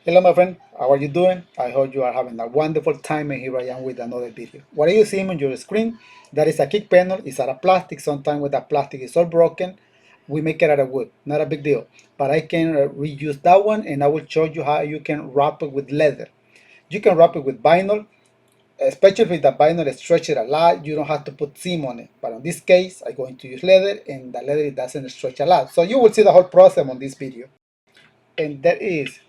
Hello my friend, how are you doing? I hope you are having a wonderful time, and here I am with another video. What are you seeing on your screen? That is a kick panel. It's out of plastic. Sometimes when that plastic is all broken, we make it out of wood. Not a big deal. But I can reuse that one, and I will show you how you can wrap it with leather. You can wrap it with vinyl, especially if the vinyl is stretched a lot. You don't have to put seam on it. But in this case, I'm going to use leather, and the leather doesn't stretch a lot. So you will see the whole process on this video. And that is,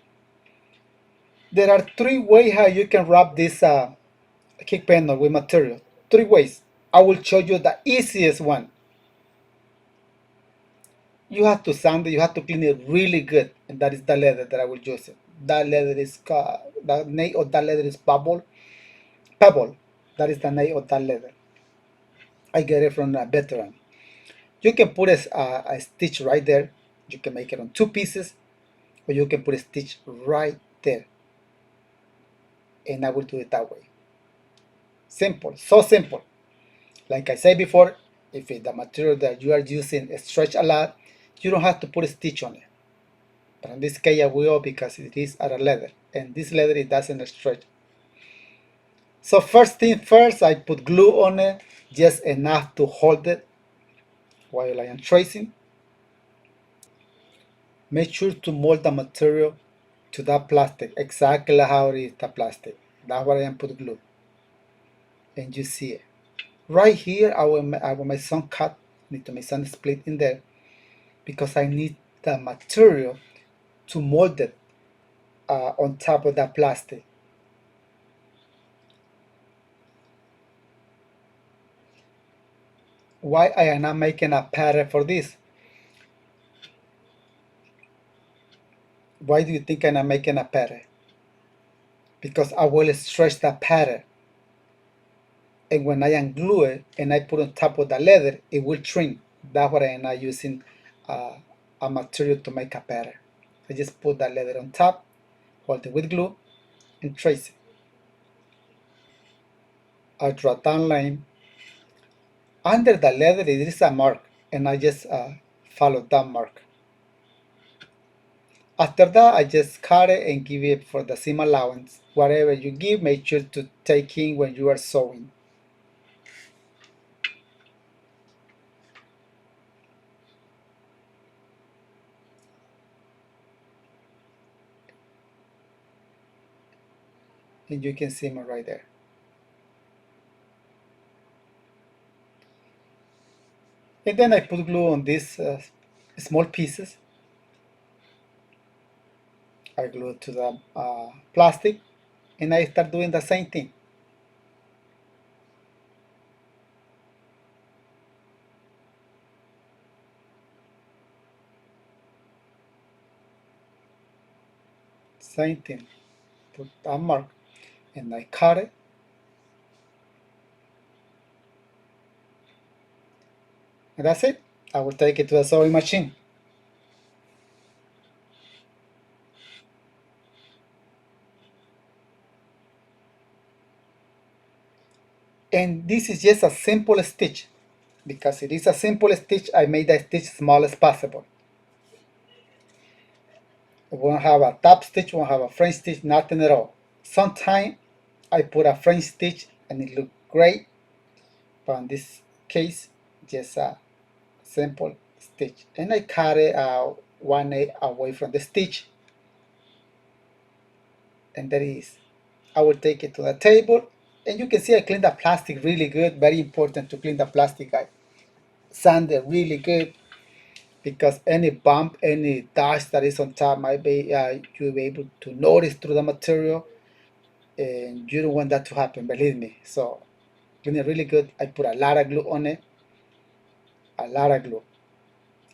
there are three ways how you can wrap this kick panel with material. Three ways. I will show you the easiest one. You have to sand it, you have to clean it really good, and that is the leather that I will use it. That leather is the name of that leather is pebble. That is the name of that leather. I get it from a veteran. You can put a stitch right there. You can make it on two pieces, or you can put a stitch right there, and I will do it that way. Simple, so simple. Like I said before, if the material that you are using stretch a lot, you don't have to put a stitch on it. But in this case I will, because it is out of leather, and this leather, it doesn't stretch. So first thing first, I put glue on it, just enough to hold it while I am tracing. Make sure to mold the material to that plastic, exactly how it is the plastic. That's why I am put glue. And you see it. Right here, I will make some cut, need to make some split in there, because I need the material to mold it on top of that plastic. Why I am not making a pattern for this? Why do you think I'm not making a pattern? Because I will stretch the pattern, and when I unglue it and I put on top of the leather, it will shrink. That's why I am not using a material to make a pattern. I just put that leather on top, hold it with glue, and trace it. I draw down line. Under the leather there is a mark, and I just follow that mark. After that, I just cut it and give it for the seam allowance. Whatever you give, make sure to take in when you are sewing. And you can see me right there. And then I put glue on these small pieces. I glue it to the plastic, and I start doing the same thing. Same thing. Put a mark, and I cut it. And that's it. I will take it to the sewing machine. And this is just a simple stitch. Because it is a simple stitch, I made the stitch small as possible. It won't have a top stitch, won't have a French stitch, nothing at all. Sometimes I put a French stitch and it looks great, but in this case, just a simple stitch. And I cut it 1/8 away from the stitch, and that is. I will take it to the table, and you can see I clean the plastic really good. Very important to clean the plastic. I sand it really good, because any bump, any dust that is on top might be you'll be able to notice through the material, and you don't want that to happen, believe me. So clean it really good. I put a lot of glue on it, a lot of glue,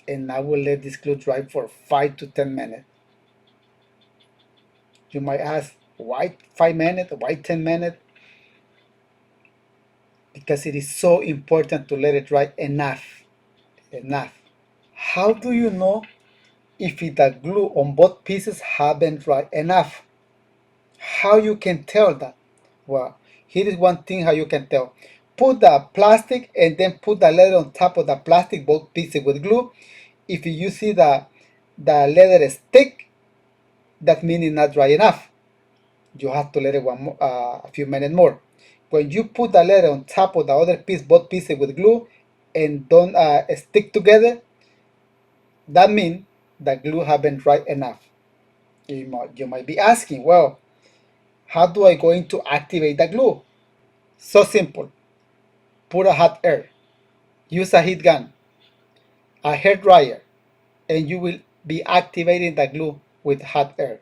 and I will let this glue dry for 5 to 10 minutes. You might ask, why 5 minutes, why 10 minutes? Because it is so important to let it dry enough. How do you know if the glue on both pieces haven't dried enough? How you can tell that? Well, here is one thing how you can tell. Put the plastic and then put the leather on top of the plastic, both pieces with glue. If you see the leather is thick, that means it's not dry enough. You have to let it a few minutes more. When you put the leather on top of the other piece, both pieces with glue, and don't stick together, that means the glue haven't dried enough. You might be asking, well, how do I going to activate the glue? So simple. Put a hot air. Use a heat gun, a hair dryer, and you will be activating the glue with hot air.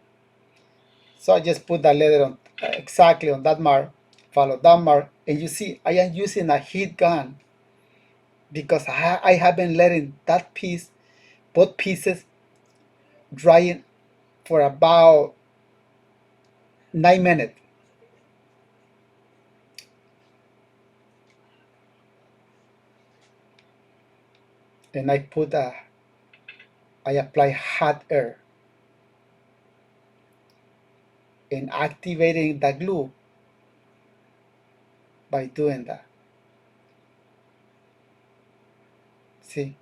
So I just put the leather on exactly on that mark, follow that mark, and you see I am using a heat gun because I have been letting that piece, both pieces, drying for about 9 minutes. And I apply hot air and activating the glue by doing that. See,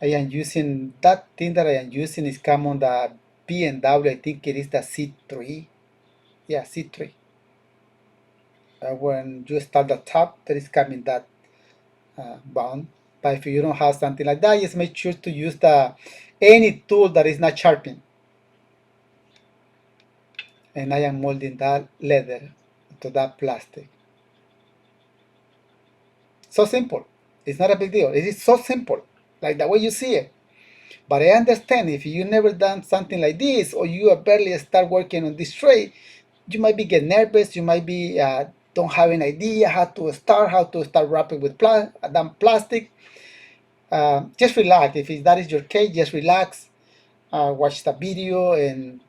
I am using that thing that I am using is come on the BMW. I think it is the C3. Yeah, C3. When you start the top, there is coming that bound. But if you don't have something like that, just make sure to use the any tool that is not sharpened. And I am molding that leather to that plastic. So simple. It's not a big deal. It is so simple, like the way you see it. But I understand if you never done something like this, or you are barely start working on this trade, you might be get nervous. You might be don't have an idea how to start wrapping with plastic. Just relax. If that is your case, just relax. Watch the video and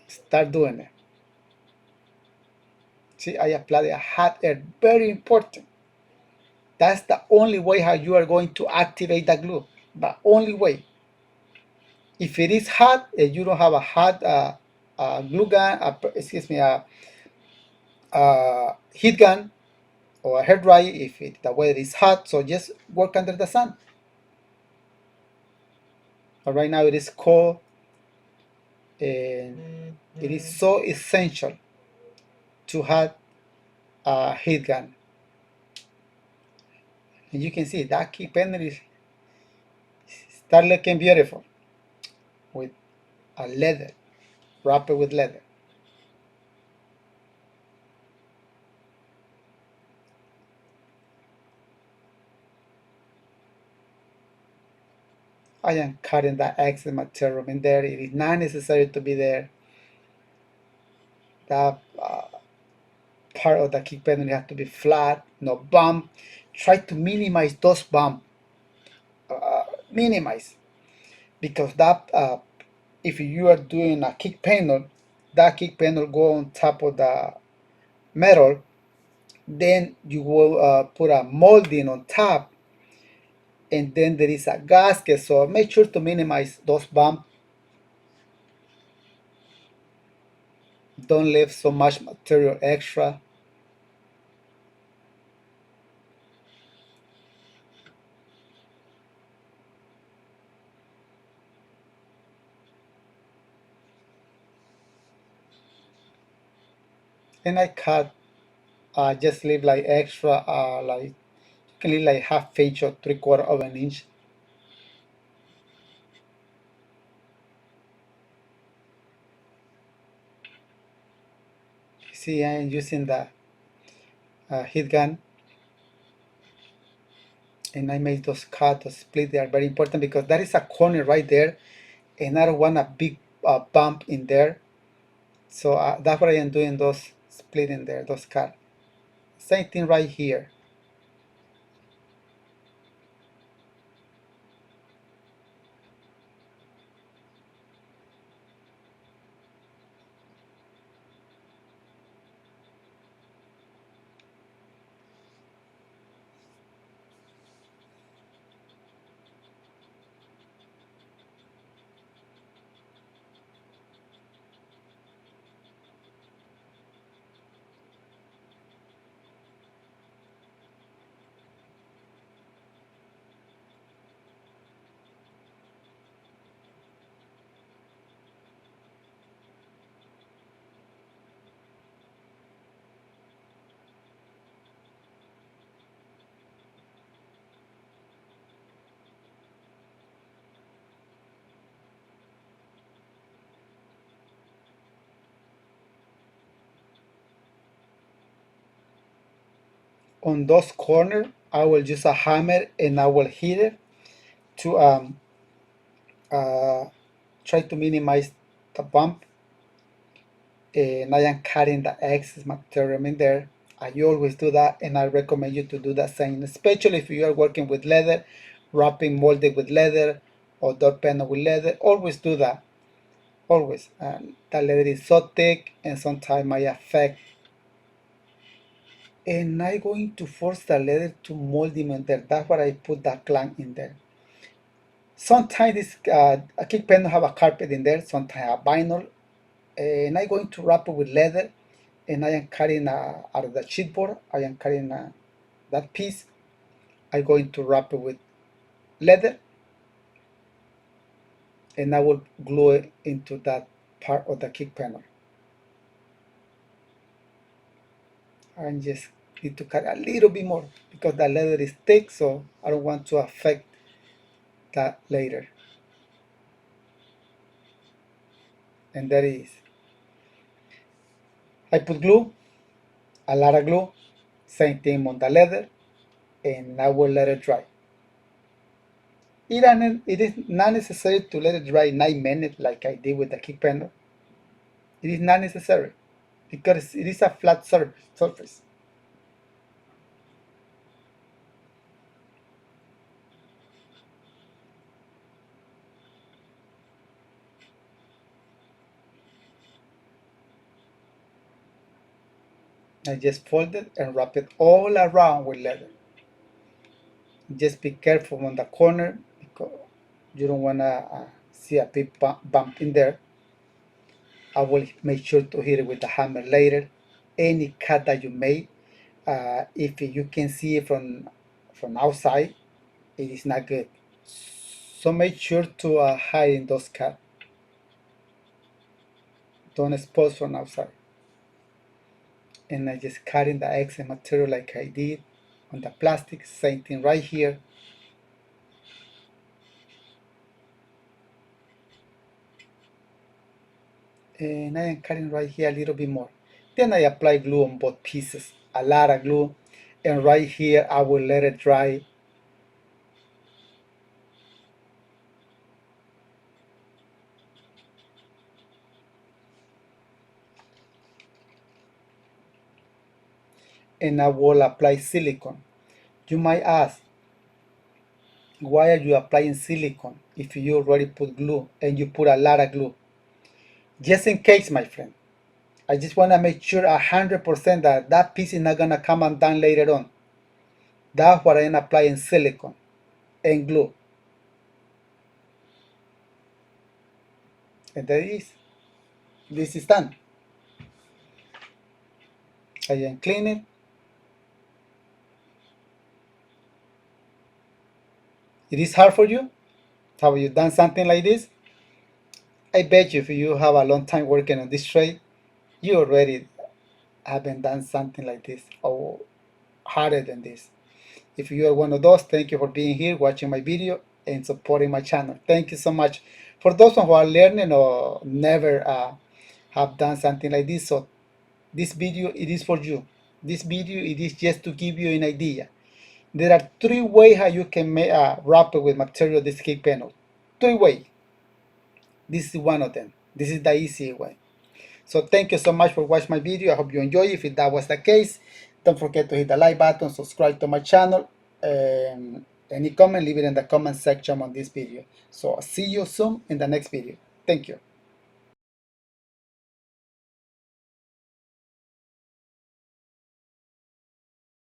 start doing it. See, I applied a hot air. Very important. That's the only way how you are going to activate the glue. The only way. If it is hot and you don't have a hot glue gun, excuse me, a heat gun or a hair dryer, if the weather is hot, so just work under the sun. But right now it is cold, and it is so essential to have a heat gun. And you can see that key panel is start looking beautiful with a leather, wrapped with leather. I am cutting the excess material in there. It is not necessary to be there. That part of the kick panel has to be flat, no bump. Try to minimize those bumps. Minimize, because that if you are doing a kick panel, that kick panel go on top of the metal. Then you will put a molding on top, and then there is a gasket. So make sure to minimize those bumps. Don't leave so much material extra. And I cut, just leave like extra, like you can leave like half inch or 3/4 of an inch. See, I am using the heat gun, and I made those cuts, those split. They are very important because that is a corner right there, and I don't want a big bump in there. So that's what I am doing, those split in there, those cuts. Same thing right here. on those corners, I will use a hammer and I will hit it to try to minimize the bump. And I am cutting the excess material in there. I always do that, and I recommend you to do the same, especially if you are working with leather, wrapping molded with leather or door panel with leather. Always do that. Always. And the leather is so thick, and sometimes I affect. And I'm going to force the leather to mold in there. That's why I put that clamp in there. Sometimes this a kick panel have a carpet in there, sometimes a vinyl, and I'm going to wrap it with leather, and I am cutting out of the chipboard. I am cutting that piece. I'm going to wrap it with leather, and I will glue it into that part of the kick panel. I just need to cut a little bit more because the leather is thick, so I don't want to affect that later. And that is, I put glue, a lot of glue, same thing on the leather, and I will let it dry. It is not necessary to let it dry 9 minutes like I did with the kick panel. It is not necessary because it is a flat surface. I just fold it and wrap it all around with leather. Just be careful on the corner because you don't want to see a big bump in there. I will make sure to hit it with the hammer later. Any cut that you made, if you can see it from outside, it is not good. So make sure to hide in those cuts. Don't expose from outside. And I just cut in the excess material like I did on the plastic. Same thing right here. And I am cutting right here a little bit more. Then I apply glue on both pieces, a lot of glue. And right here I will let it dry. And I will apply silicone. You might ask, why are you applying silicone if you already put glue and you put a lot of glue? Just in case, my friend. I just want to make sure 100% that that piece is not going to come undone later on. That's what I am applying silicone and glue. And that is, this is done. I am clean it. It is hard for you? Have you done something like this? I bet you if you have a long time working on this trade, you already haven't done something like this or harder than this. If you are one of those, thank you for being here, watching my video, and supporting my channel. Thank you so much. For those who are learning or never have done something like this, so this video, it is for you. This video, it is just to give you an idea. There are 3 ways how you can make wrap it with material this kick panel. 3 ways. This is one of them. This is the easy way. So thank you so much for watching my video. I hope you enjoy it. If that was the case, don't forget to hit the like button, subscribe to my channel, and any comment, leave it in the comment section on this video. So see you soon in the next video. Thank you.